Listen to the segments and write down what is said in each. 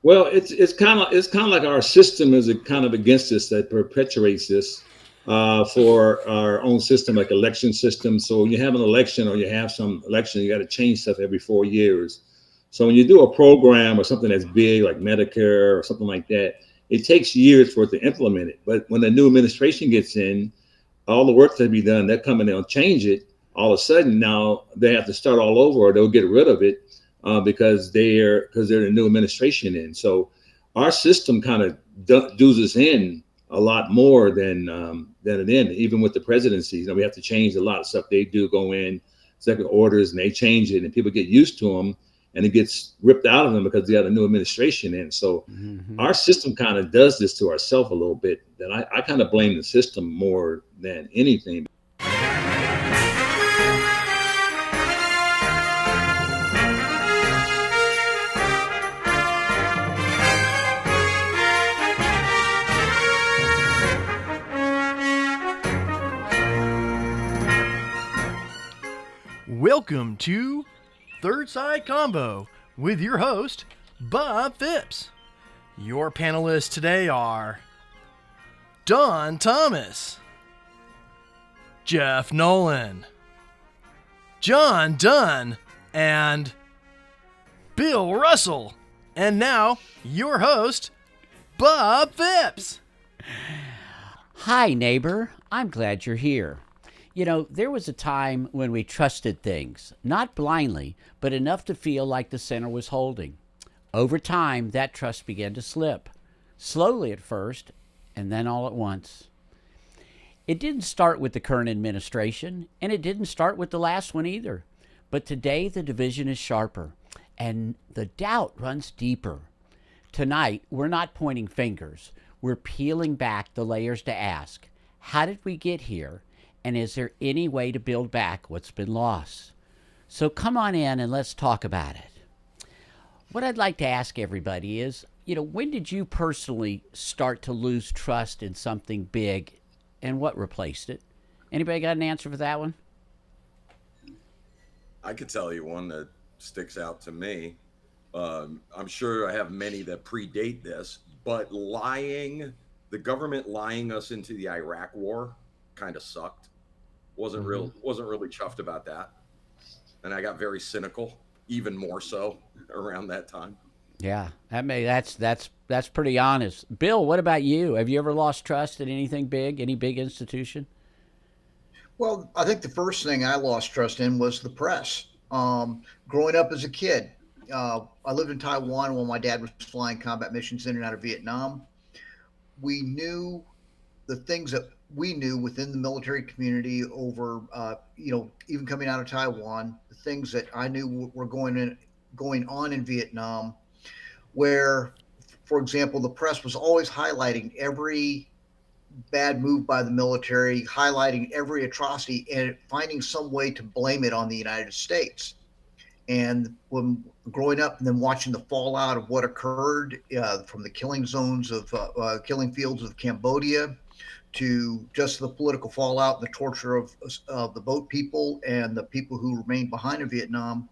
Well, it's kind of like our system is kind of against this that perpetuates this for our own system, like election system. So you have an election or you have some election, you got to change stuff every 4 years. So when you do a program or something that's big like Medicare or something like that, it takes years for it to implement it. But when the new administration gets in, all the work to be done, they're coming in and change it. All of a sudden now they have to start all over, or they'll get rid of it because they're the new administration in. So our system kind of does us in a lot more than it in. Even with the presidencies, we have to change a lot of stuff. They do go in second orders and they change it, and people get used to them, and it gets ripped out of them because they got a new administration in. So Hmm. our system kind of does this to ourselves a little bit. That I kind of blame the system more than anything. Welcome to Third Side Convo with your host, Bob Phipps. Your panelists today are Don Thomas, Jeff Nolan, John Dunn, and Bill Russell. And now, your host, Bob Phipps. Hi, neighbor. I'm glad you're here. You know, there was a time when we trusted things, not blindly, but enough to feel like the center was holding. Over time, that trust began to slip, slowly at first, and then all at once. It didn't start with the current administration, and it didn't start with the last one either. But today, the division is sharper, and the doubt runs deeper. Tonight, we're not pointing fingers. We're peeling back the layers to ask, how did we get here? And is there any way to build back what's been lost? So come on in and let's talk about it. What I'd like to ask everybody is, when did you personally start to lose trust in something big, and what replaced it? Anybody got an answer for that one? I could tell you one that sticks out to me. I'm sure I have many that predate this, but the government lying us into the Iraq War, kind of sucked. Mm-hmm. Wasn't really chuffed about that, and I got very cynical, even more so around that time. Yeah, that's pretty honest. Bill, what about you? Have you ever lost trust in anything big, any big institution? Well, I think the first thing I lost trust in was the press. Growing up as a kid, I lived in Taiwan while my dad was flying combat missions in and out of Vietnam. We knew the things that we knew within the military community over, even coming out of Taiwan, the things that I knew were going on in Vietnam, where, for example, the press was always highlighting every bad move by the military, highlighting every atrocity, and finding some way to blame it on the United States. And when growing up and then watching the fallout of what occurred from the killing zones of killing fields of Cambodia to just the political fallout and the torture of the boat people and the people who remained behind in Vietnam,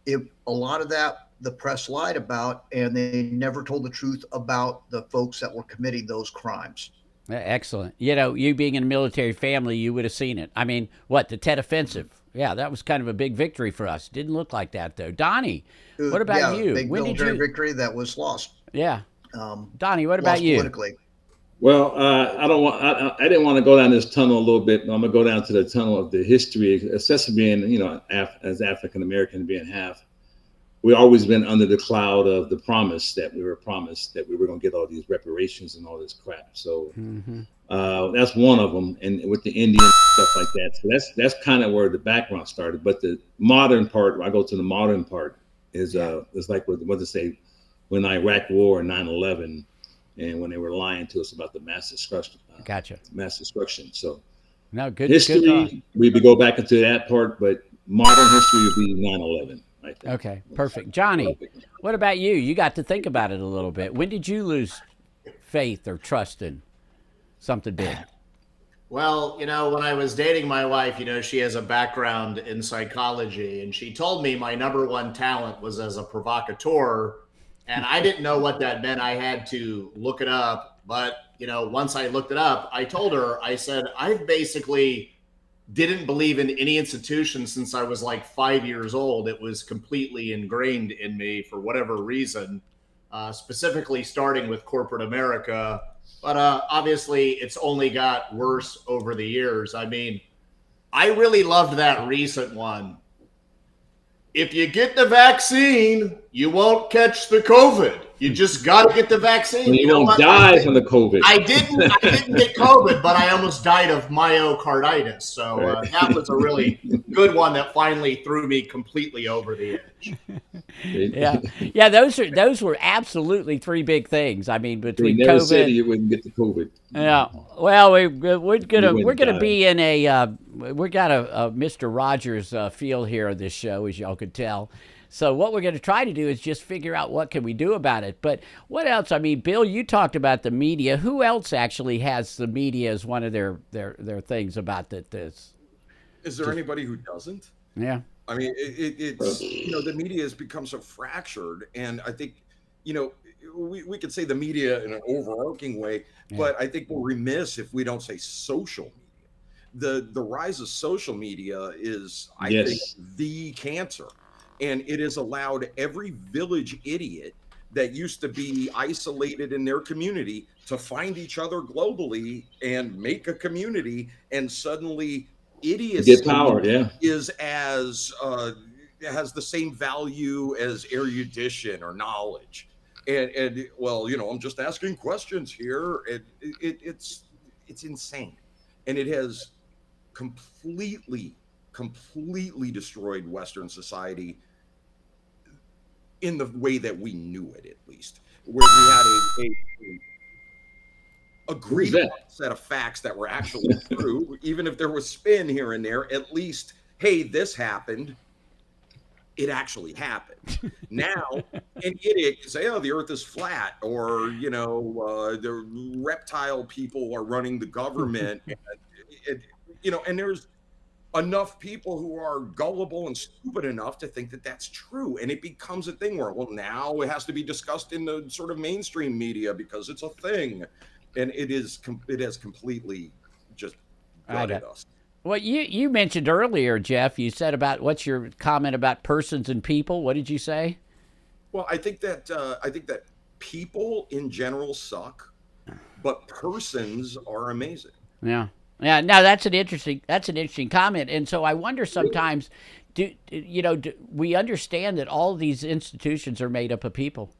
a lot of that the press lied about, and they never told the truth about the folks that were committing those crimes. Excellent. You being in a military family, you would have seen it. I mean, what, the Tet Offensive? Yeah, that was kind of a big victory for us. Didn't look like that, though. Donnie, what about Yeah, you? big When did military you? victory that was lost. Yeah. Um, Donnie, what about Lost you? politically. Well, I don't want. I didn't want to go down this tunnel a little bit. But I'm gonna go down to the tunnel of the history, especially being, as African American, being half. We always been under the cloud of the promise that we were promised that we were gonna get all these reparations and all this crap. So Hmm. that's one of them, and with the Indian stuff like that. So that's kind of where the background started. But the modern part, I go to the modern part, Yeah. is like what to say, when Iraq War and 9/11, and when they were lying to us about the mass destruction, Gotcha. So No, good thought. history, we would go back into that part, but modern history would be 9/11 right there. Okay, perfect. Johnny, what about you? You got to think about it a little bit. When did you lose faith or trust in something big? Well, when I was dating my wife, she has a background in psychology, and she told me my number one talent was as a provocateur And I didn't know what that meant. I had to look it up. But, once I looked it up, I told her, I said, I've basically didn't believe in any institution since I was like 5 years old. It was completely ingrained in me for whatever reason, specifically starting with corporate America. But obviously, it's only got worse over the years. I mean, I really loved that recent one. If you get the vaccine, you won't catch the COVID. You just got to get the vaccine. You won't die from the COVID. I didn't get COVID, but I almost died of myocarditis. So that was a really good one that finally threw me completely over the edge. Yeah. Those were absolutely three big things. I mean, between they never COVID, said you wouldn't get the COVID. Yeah. Well, we're gonna be in a we got a Mr. Rogers feel here on this show, as y'all could tell. So what we're going to try to do is just figure out what can we do about it. But what else? I mean, Bill, you talked about the media. Who else actually has the media as one of their things about this? Is there anybody who doesn't? Yeah. I mean, it's the media has become so fractured, and I think we could say the media in an overarching way, but I think we're remiss if we don't say social media. The rise of social media is, I think, the cancer. And it has allowed every village idiot that used to be isolated in their community to find each other globally and make a community. And suddenly idiocy get power, is as has the same value as erudition or knowledge. And well, I'm just asking questions here. It's insane. And it has completely destroyed Western society in the way that we knew it, at least, where we had a agreed set of facts that were actually true. Even if there was spin here and there, at least, hey, this happened. It actually happened. Now, an idiot can say, "Oh, the Earth is flat," or the reptile people are running the government, and there's enough people who are gullible and stupid enough to think that that's true, and it becomes a thing where, well, now it has to be discussed in the sort of mainstream media because it's a thing, and it has completely just gutted us. Well, you mentioned earlier, Jeff, you said what's your comment about persons and people? What did you say? Well, I think that people in general suck, but persons are amazing. Yeah. Yeah, now that's an interesting comment, and so I wonder sometimes, do we understand that all of these institutions are made up of people,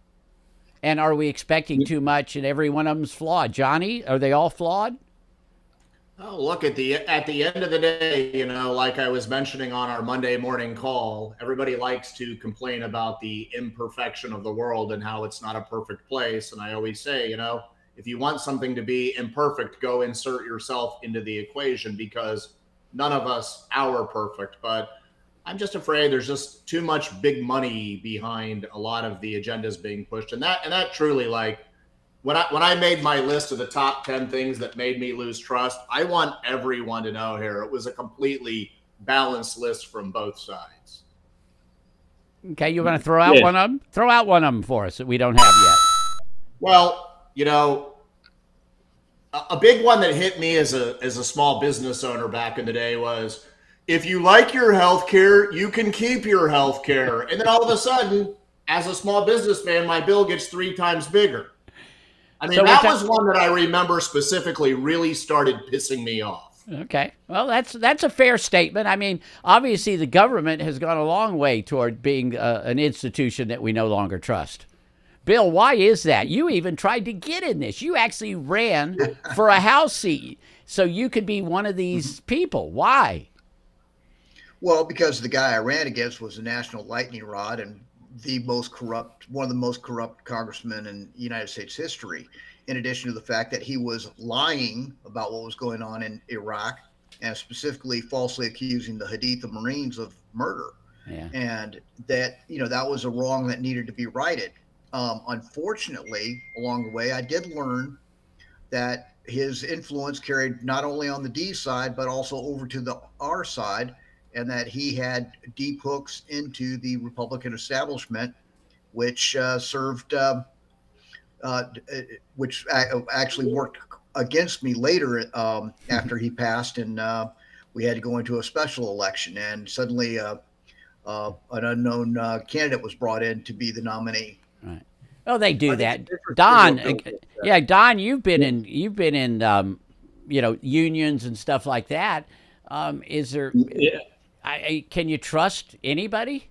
and are we expecting too much? And every one of them's flawed. Johnny, are they all flawed? Oh, look, at the end of the day, like I was mentioning on our Monday morning call, everybody likes to complain about the imperfection of the world and how it's not a perfect place, and I always say, if you want something to be imperfect, go insert yourself into the equation, because none of us are perfect. But I'm just afraid there's just too much big money behind a lot of the agendas being pushed. And that truly, like, when I made my list of the top 10 things that made me lose trust, I want everyone to know here it was a completely balanced list from both sides. Okay, you want to throw out one of them? Throw out one of them for us that we don't have yet. Well, a big one that hit me as a small business owner back in the day was, if you like your health care, you can keep your health care. And then all of a sudden, as a small businessman, my bill gets 3 times bigger. I mean, so that was one that I remember specifically really started pissing me off. Okay. Well, that's a fair statement. I mean, obviously the government has gone a long way toward being an institution that we no longer trust. Bill, why is that? You even tried to get in this. You actually ran for a House seat so you could be one of these people. Why? Well, because the guy I ran against was a national lightning rod and one of the most corrupt congressmen in United States history, in addition to the fact that he was lying about what was going on in Iraq and specifically falsely accusing the Haditha Marines of murder. Yeah. And that, that was a wrong that needed to be righted. Unfortunately, along the way, I did learn that his influence carried not only on the D side, but also over to the R side, and that he had deep hooks into the Republican establishment which served, which actually worked against me later after he passed, and we had to go into a special election, and suddenly an unknown candidate was brought in to be the nominee. Right. Oh, they do I think that. it's interesting Don, what Bill said. yeah, Don, you've been in unions and stuff like that. Is there? Yeah. Can you trust anybody?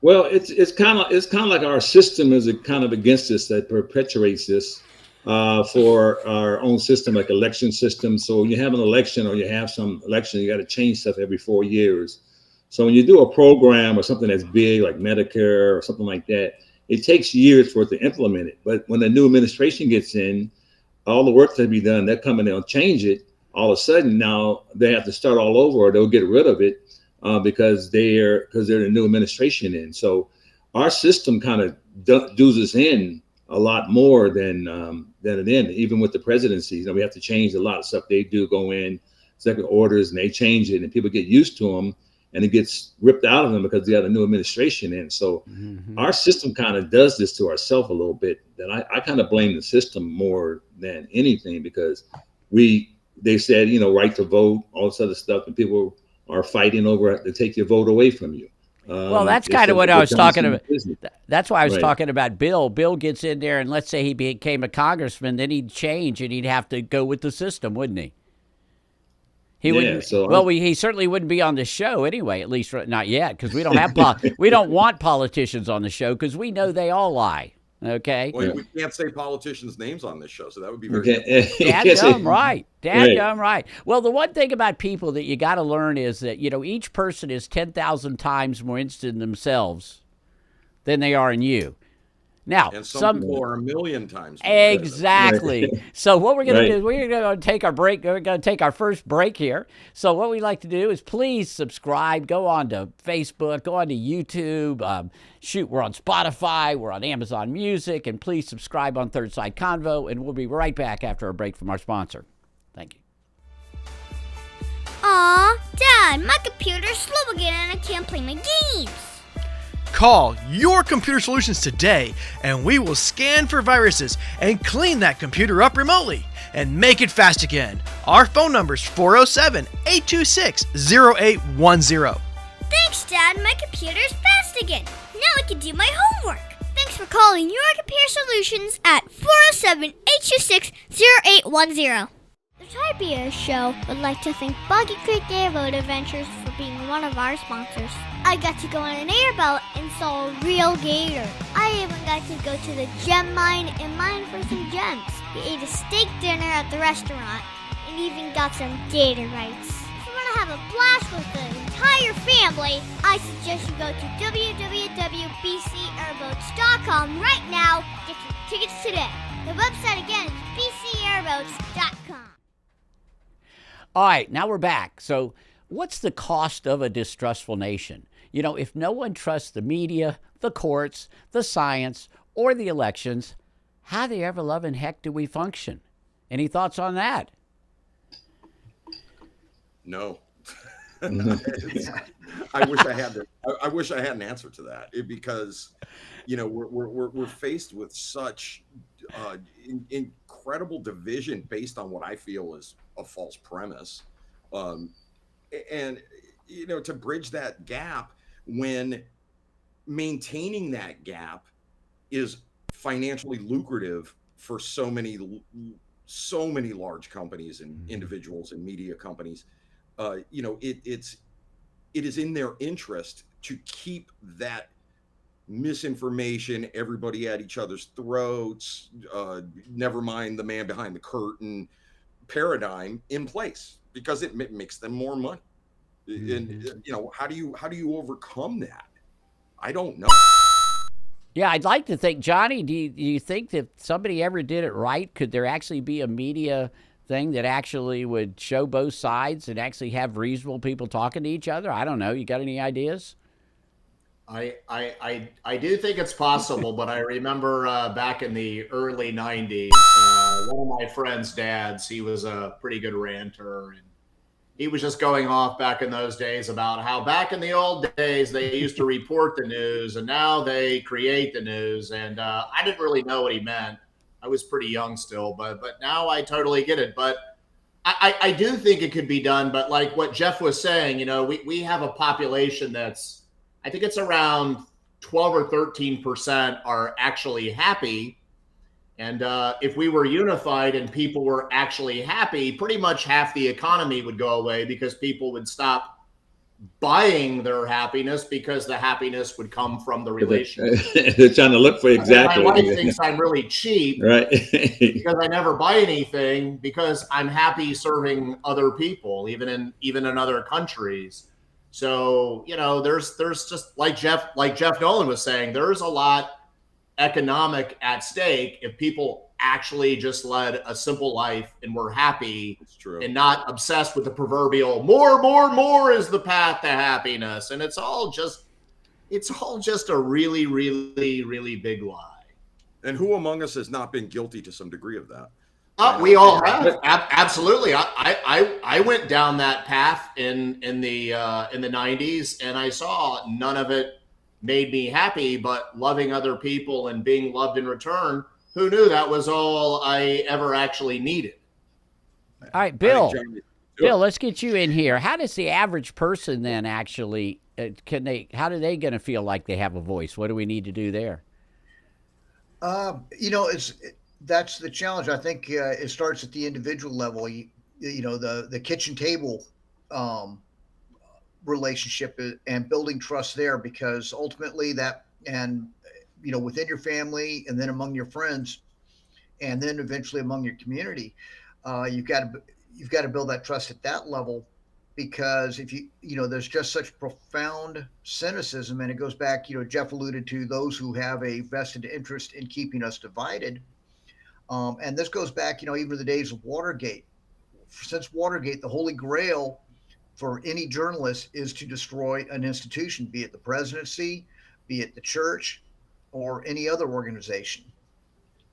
Well, it's kind of like our system is kind of against us, that perpetuates this for our own system, like election system. So you have an election or you have some election, you got to change stuff every 4 years. So when you do a program or something that's big like Medicare or something like that, it takes years for it to implement it. But when the new administration gets in, all the work to be done, they're coming, they'll change it. All of a sudden now they have to start all over, or they'll get rid of it. Because they're the new administration in. So our system kind of does us in a lot more than it in. Even with the presidencies, we have to change a lot of stuff. They do go in executive orders and they change it, and people get used to them, and it gets ripped out of them because they have a new administration in. So our system kind of does this to ourselves a little bit. That I kind of blame the system more than anything, because they said right to vote, all this other stuff, and people are fighting over to take your vote away from you. Well, that's kind of what I was talking about. That's why I was talking about Bill. Bill gets in there, and let's say he became a congressman, then he'd change, and he'd have to go with the system, wouldn't he? He wouldn't. So well, he certainly wouldn't be on the show anyway, at least not yet, because we don't have we don't want politicians on the show because we know they all lie. Okay. Well, we can't say politicians' names on this show, so that would be very Dadgum right. Dadgum right. Well, the one thing about people that you got to learn is that, each person is 10,000 times more interested in themselves than they are in you. Now, and some people are 1,000,000 times more. Exactly. So what we're going to do is we're going to take our break. We're going to take our first break here. So what we like to do is please subscribe. Go on to Facebook. Go on to YouTube. We're on Spotify. We're on Amazon Music. And please subscribe on Third Side Convo. And we'll be right back after a break from our sponsor. Thank you. Aw, Dad, my computer's slow again and I can't play my games. Call Your Computer Solutions today, and we will scan for viruses and clean that computer up remotely and make it fast again. Our phone number is 407-826-0810. Thanks, Dad. My computer's fast again. Now I can do my homework. Thanks for calling Your Computer Solutions at 407-826-0810. The Tri-Beer Show would like to thank Boggy Creek Airboat Adventures for being one of our sponsors. I got to go on an airboat and saw a real gator. I even got to go to the gem mine and mine for some gems. We ate a steak dinner at the restaurant and even got some gator bites. If you want to have a blast with the entire family, I suggest you go to www.bcairboats.com right now to get your tickets today. The website again is bcairboats.com. All right, now we're back. So what's the cost of a distrustful nation? If no one trusts the media, the courts, the science, or the elections, how the ever-loving heck do we function? Any thoughts on that? No. I wish I had an answer to that, because we're faced with such incredible division based on what I feel is a false premise, and to bridge that gap, when maintaining that gap is financially lucrative for so many large companies and individuals and media companies, it is in their interest to keep that misinformation, everybody at each other's throats, never mind the man behind the curtain paradigm in place, because it makes them more money. And how do you overcome that? I don't know. Yeah, I'd like to think, Johnny, do you think that if somebody ever did it right, could there actually be a media thing that actually would show both sides and actually have reasonable people talking to each other? I don't know. You got any ideas? I do think it's possible, but I remember back in the early 90s, one of my friend's dads, he was a pretty good ranter, and he was just going off back in those days about how back in the old days they used to report the news and now they create the news. And I didn't really know what he meant. I was pretty young still, but now I totally get it. But I do think it could be done. But like what Jeff was saying, you know, we have a population that's, I think it's around 12 or 13% are actually happy. And if we were unified and people were actually happy, pretty much half the economy would go away because people would stop buying their happiness because the happiness would come from the relationship. They're trying to look for exactly. My wife thinks I'm really cheap, right? Because I never buy anything because I'm happy serving other people, even in other countries. So, you know, there's just like Jeff Nolan was saying, there's a lot economic at stake if people actually just led a simple life and were happy and not obsessed with the proverbial more is the path to happiness. And it's all just a really, really, really big lie. And who among us has not been guilty to some degree of that? We all have. Absolutely. I went down that path in the 90s, and I saw none of it made me happy, but loving other people and being loved in return, who knew that was all I ever actually needed? All right, Bill, let's get you in here. How does the average person then actually, how do they going to feel like they have a voice? What do we need to do there? You know, that's the challenge. I think it starts at the individual level. You know, the kitchen table relationship and building trust there, because ultimately that, and you know, within your family and then among your friends and then eventually among your community, you've got to build that trust at that level, because if you know, there's just such profound cynicism, and it goes back, you know, Jeff alluded to those who have a vested interest in keeping us divided. And this goes back, you know, even to the days of Watergate. Since Watergate, the holy grail for any journalist is to destroy an institution, be it the presidency, be it the church, or any other organization.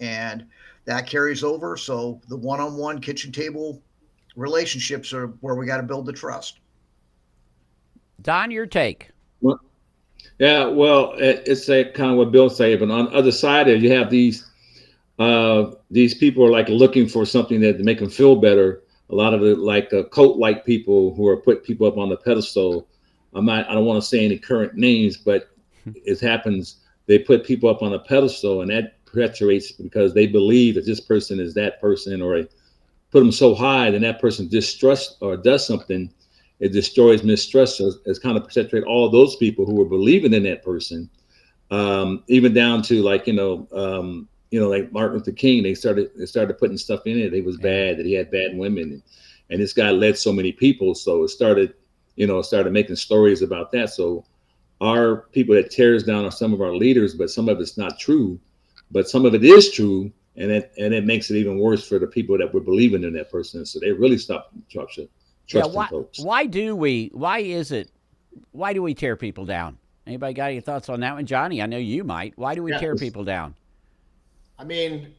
And that carries over. So the one-on-one kitchen table relationships are where we got to build the trust. Don, your take. Well, yeah, well, it's kind of what Bill said, but on the other side of it, you have these people are like looking for something that to make them feel better. A lot of it, like cult-like people who are put people up on the pedestal. I don't want to say any current names, but it happens. They put people up on a pedestal, and that perpetuates because they believe that this person is that person, or they put them so high, then that person distrusts or does something. It destroys mistrust. So it's kind of perpetuate all of those people who were believing in that person, even down to like, like Martin Luther King. They started putting stuff in it. It was bad, that he had bad women, and this guy led so many people. So it started making stories about that. So our people that tears down are some of our leaders, but some of it's not true, but some of it is true. And it makes it even worse for the people that were believing in that person. So they really stopped trusting folks. Why do we tear people down? Anybody got any thoughts on that one? Johnny, I know you might. Why do we tear people down? I mean,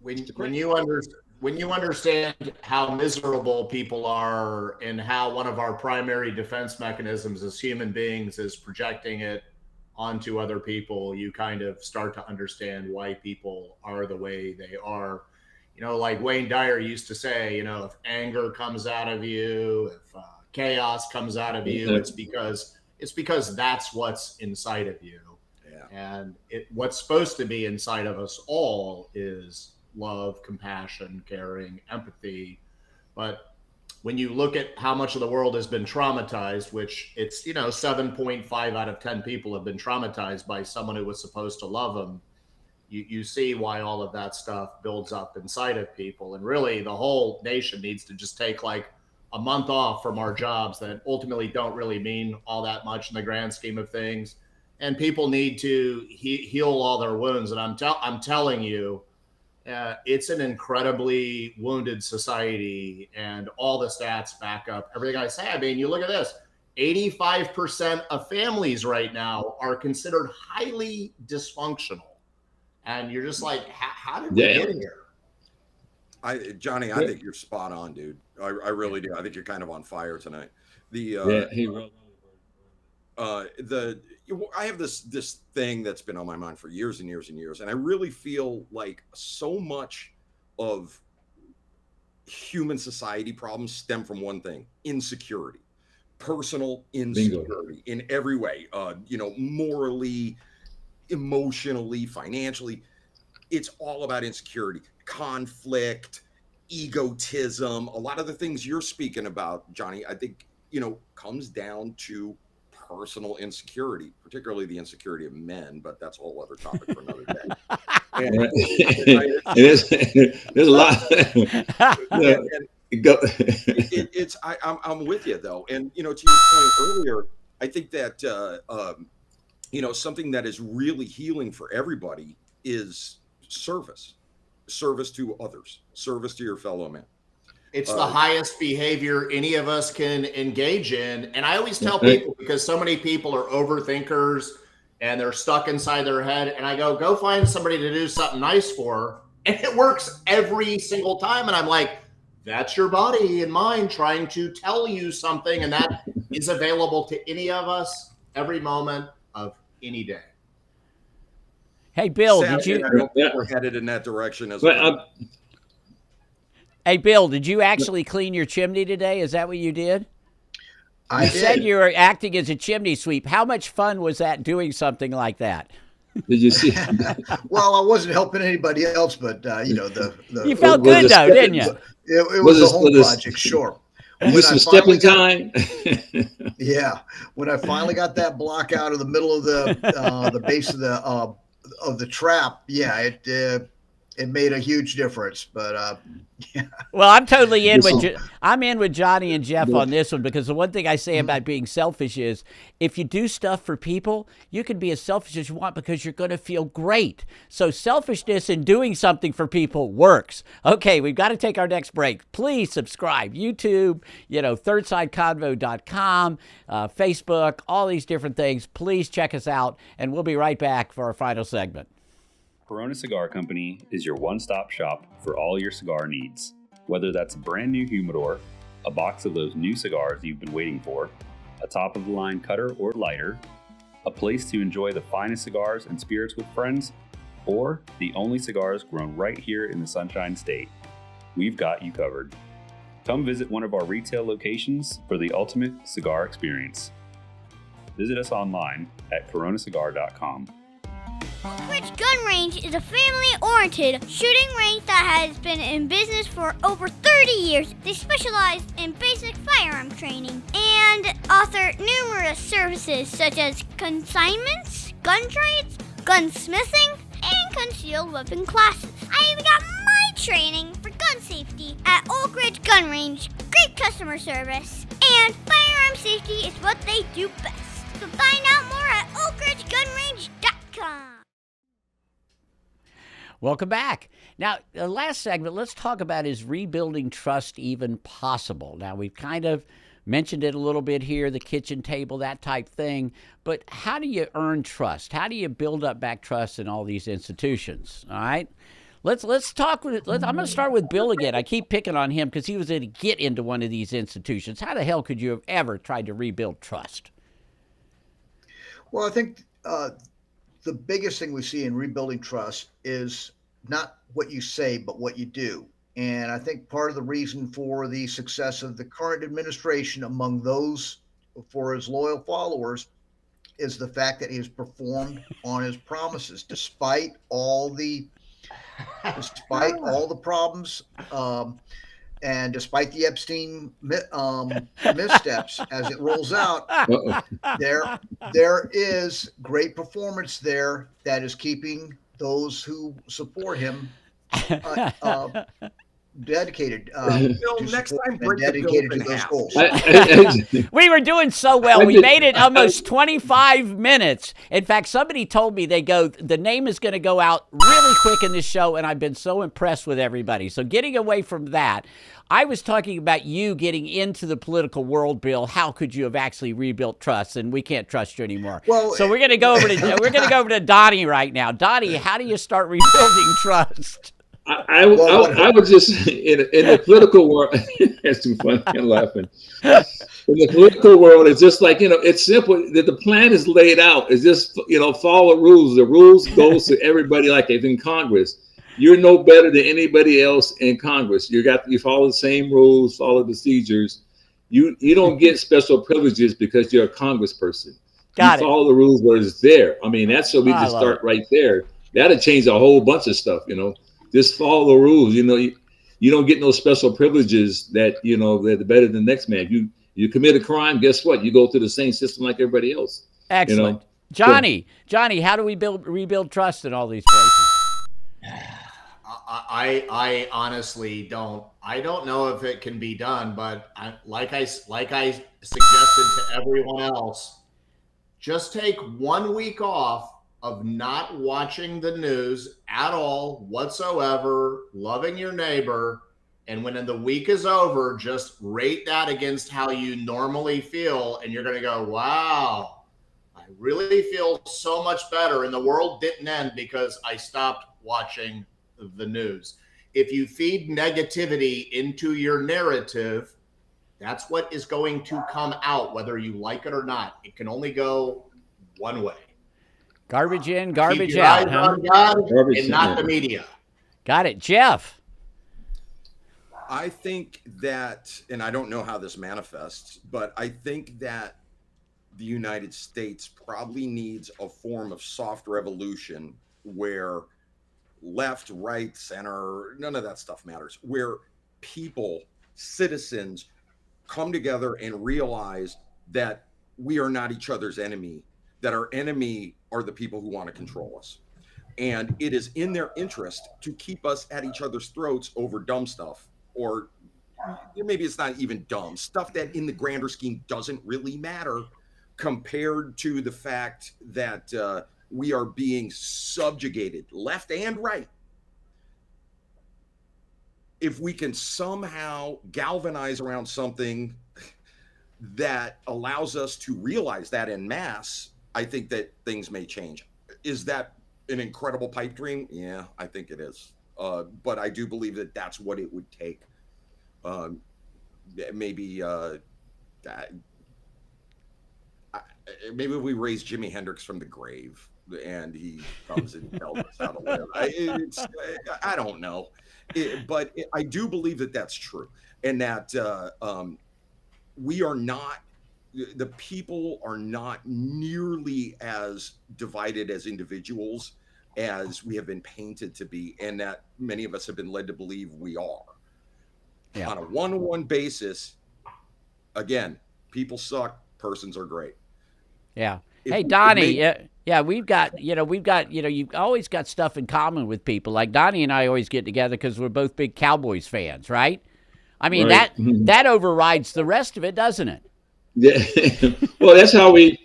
when you understand how miserable people are and how one of our primary defense mechanisms as human beings is projecting it onto other people, you kind of start to understand why people are the way they are. You know, like Wayne Dyer used to say, you know, if anger comes out of you, if chaos comes out of you, it's because that's what's inside of you. And what's supposed to be inside of us all is love, compassion, caring, empathy. But when you look at how much of the world has been traumatized, which it's, 7.5 out of 10 people have been traumatized by someone who was supposed to love them, you see why all of that stuff builds up inside of people. And really, the whole nation needs to just take like a month off from our jobs that ultimately don't really mean all that much in the grand scheme of things. And people need to heal all their wounds. And I'm telling you, it's an incredibly wounded society, and all the stats back up everything I say. I mean, you look at this, 85% of families right now are considered highly dysfunctional. And you're just like, how did we get here? Johnny, I think you're spot on, dude. I really do. I think you're kind of on fire tonight. Yeah, he wrote. I have this thing that's been on my mind for years and years and years, and I really feel like so much of human society problems stem from one thing: insecurity, personal insecurity in every way. Morally, emotionally, financially. It's all about insecurity, conflict, egotism. A lot of the things you're speaking about, Johnny, I think, comes down to personal insecurity, particularly the insecurity of men, but that's a whole other topic for another day. There's a lot. I'm with you though. And, to your point earlier, I think that, something that is really healing for everybody is service to others, service to your fellow man. It's the highest behavior any of us can engage in. And I always tell people, because so many people are overthinkers and they're stuck inside their head. And I go find somebody to do something nice for. And it works every single time. And I'm like, that's your body and mind trying to tell you something. And that is available to any of us every moment of any day. Hey, Bill, Sadly, did you? I don't think we're headed in that direction as well. Hey, Bill, did you actually clean your chimney today? Is that what you did? I did. Said you were acting as a chimney sweep. How much fun was that doing something like that? Did you see? Well, I wasn't helping anybody else, but You felt good though, didn't you? It was a home project, sure. Was this some stepping time? Yeah, when I finally got that block out of the middle of the base of the trap, yeah, it made a huge difference. But yeah. Well, I'm totally in with Johnny and Jeff on this one, because the one thing I say about being selfish is if you do stuff for people, you can be as selfish as you want because you're going to feel great. So selfishness in doing something for people works. Okay, we've got to take our next break. Please subscribe. YouTube, thirdsideconvo.com, Facebook, all these different things. Please check us out, and we'll be right back for our final segment. Corona Cigar Company is your one-stop shop for all your cigar needs. Whether that's a brand new humidor, a box of those new cigars you've been waiting for, a top-of-the-line cutter or lighter, a place to enjoy the finest cigars and spirits with friends, or the only cigars grown right here in the Sunshine State, we've got you covered. Come visit one of our retail locations for the ultimate cigar experience. Visit us online at coronacigar.com. Oak Ridge Gun Range is a family-oriented shooting range that has been in business for over 30 years. They specialize in basic firearm training and offer numerous services such as consignments, gun trades, gunsmithing, and concealed weapon classes. I even got my training for gun safety at Oak Ridge Gun Range. Great customer service, and firearm safety is what they do best. So find out more at oakridgegunrange.com. Welcome back. Now, the last segment, let's talk about, is rebuilding trust even possible? Now, we've kind of mentioned it a little bit here, the kitchen table, that type thing. But how do you earn trust? How do you build up back trust in all these institutions? All right? Let's talk with. I'm going to start with Bill again. I keep picking on him because he was going to get into one of these institutions. How the hell could you have ever tried to rebuild trust? Well, I think the biggest thing we see in rebuilding trust is not what you say, but what you do. And I think part of the reason for the success of the current administration among those for his loyal followers is the fact that he has performed on his promises, despite all the problems, and despite the Epstein missteps as it rolls out. There is great performance there that is keeping those who support him dedicated. Bill, next time break dedicated the to bill in those half. goals. We were doing so well. We made it almost 25 minutes. In fact, somebody told me, the name is going to go out really quick in this show, and I've been so impressed with everybody. So getting away from that, I was talking about you getting into the political world, Bill. How could you have actually rebuilt trust? And we can't trust you anymore. Well, so we're going to go over to Donnie right now. Donnie, how do you start rebuilding trust? I would just in the political world. That's too funny. I'm laughing. In the political world, it's just like, it's simple. The plan is laid out. It's just, follow the rules. The rules goes to everybody. Like if in Congress, you're no better than anybody else in Congress. You follow the same rules, follow the procedures. You don't get special privileges because you're a congressperson. Got You it. follow the rules where it's there. I mean, that's so we I can love start it. right there. That'll change a whole bunch of stuff. Just follow the rules. You don't get no special privileges that they're better than the next man. You commit a crime, guess what? You go through the same system like everybody else. Excellent. So, Johnny, how do we rebuild trust in all these places? I honestly don't. I don't know if it can be done, but like I suggested to everyone else, just take 1 week off of not watching the news at all whatsoever, loving your neighbor, and when the week is over, just rate that against how you normally feel, and you're going to go, wow, I really feel so much better, and the world didn't end because I stopped watching the news. If you feed negativity into your narrative, that's what is going to come out, whether you like it or not. It can only go one way. Garbage in, Keep garbage your out, eyes huh? on God Garbage and in, not yeah. the media. Got it. Jeff. I think that, and I don't know how this manifests, but I think that the United States probably needs a form of soft revolution where left, right, center, none of that stuff matters, where people, citizens, come together and realize that we are not each other's enemy, that our enemy are the people who want to control us. And it is in their interest to keep us at each other's throats over dumb stuff, or maybe it's not even dumb stuff that in the grander scheme doesn't really matter compared to the fact that we are being subjugated left and right. If we can somehow galvanize around something that allows us to realize that en masse, I think that things may change. Is that an incredible pipe dream? Yeah, I think it is. But I do believe that that's what it would take. Maybe maybe we raise Jimi Hendrix from the grave and he comes and tells us how to live. I don't know. But I do believe that that's true. And that we are not, the people are not nearly as divided as individuals as we have been painted to be, and that many of us have been led to believe we are. Yeah. On a one-on-one basis, again, people suck, persons are great. Yeah. Hey, Donnie, we've got, you've always got stuff in common with people. Like Donnie and I always get together because we're both big Cowboys fans, right? I mean, right. that overrides the rest of it, doesn't it? Yeah. Well, that's how we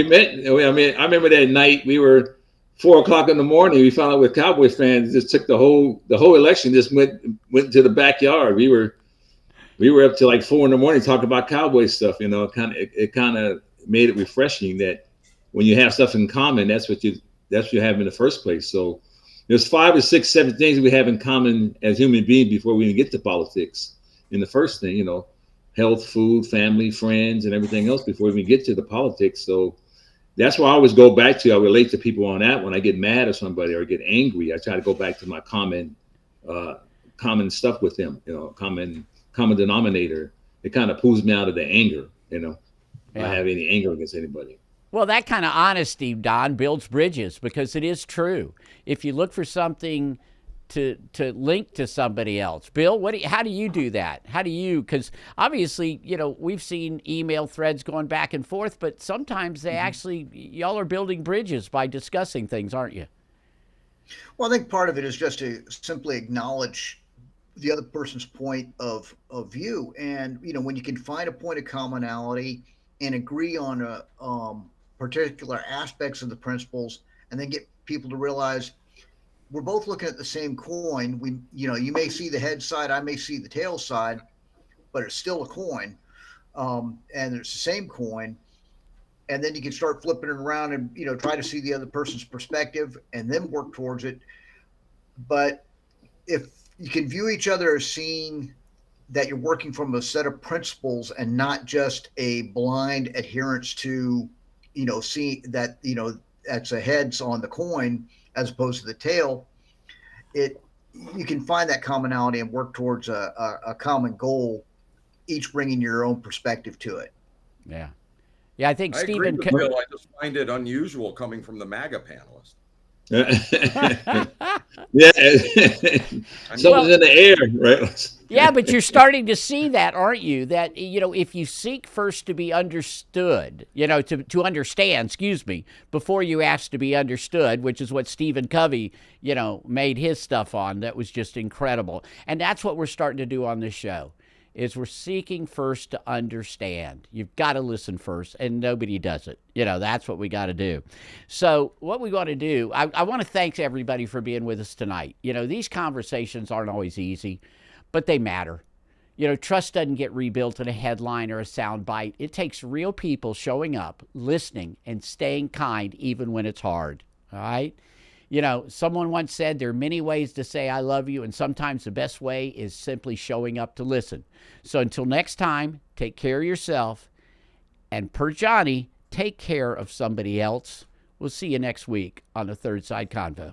met. I mean, I remember that night we were 4:00 in the morning. We found out we're Cowboys fans. Just took the whole election. Just went to the backyard. We were up to like 4 a.m. talking about Cowboy stuff. It kind of made it refreshing that when you have stuff in common, that's what you have in the first place. So there's 5 or 6, 7 things we have in common as human beings before we even get to politics. In the first thing, health, food, family, friends, and everything else before we even get to the politics. So that's why I always go back to, I relate to people on that. When I get mad at somebody or get angry, I try to go back to my common stuff with them, common denominator. It kind of pulls me out of the anger, If I have any anger against anybody. Well, that kind of honesty, Don, builds bridges because it is true. If you look for something to link to somebody else, Bill, how do you do that? Because obviously, we've seen email threads going back and forth, but sometimes they actually, y'all are building bridges by discussing things, aren't you? Well, I think part of it is just to simply acknowledge the other person's point of view. And, when you can find a point of commonality and agree on particular aspects of the principles, and then get people to realize we're both looking at the same coin. You may see the head side, I may see the tail side, but it's still a coin. And it's the same coin. And then you can start flipping it around and, try to see the other person's perspective and then work towards it. But if you can view each other as seeing that you're working from a set of principles and not just a blind adherence to, see that, that's a heads on the coin as opposed to the tail, you can find that commonality and work towards a common goal, each bringing your own perspective to it. Yeah. Yeah, I think I agree Stephen. with Bill. I just find it unusual coming from the MAGA panelist. Yeah. Something's Well, in the air, right? yeah, but you're starting to see that, aren't you? That, if you seek first to be understood, to understand, excuse me, before you ask to be understood, which is what Stephen Covey, made his stuff on. That was just incredible. And that's what we're starting to do on this show, is we're seeking first to understand. You've got to listen first, and nobody does it. That's what we got to do. So what we want to do, I want to thank everybody for being with us tonight. These conversations aren't always easy, but they matter. Trust doesn't get rebuilt in a headline or a sound bite. It takes real people showing up, listening, and staying kind even when it's hard. All right? Someone once said there are many ways to say I love you, and sometimes the best way is simply showing up to listen. So until next time, take care of yourself, and per Johnny, take care of somebody else. We'll see you next week on the Third Side Convo.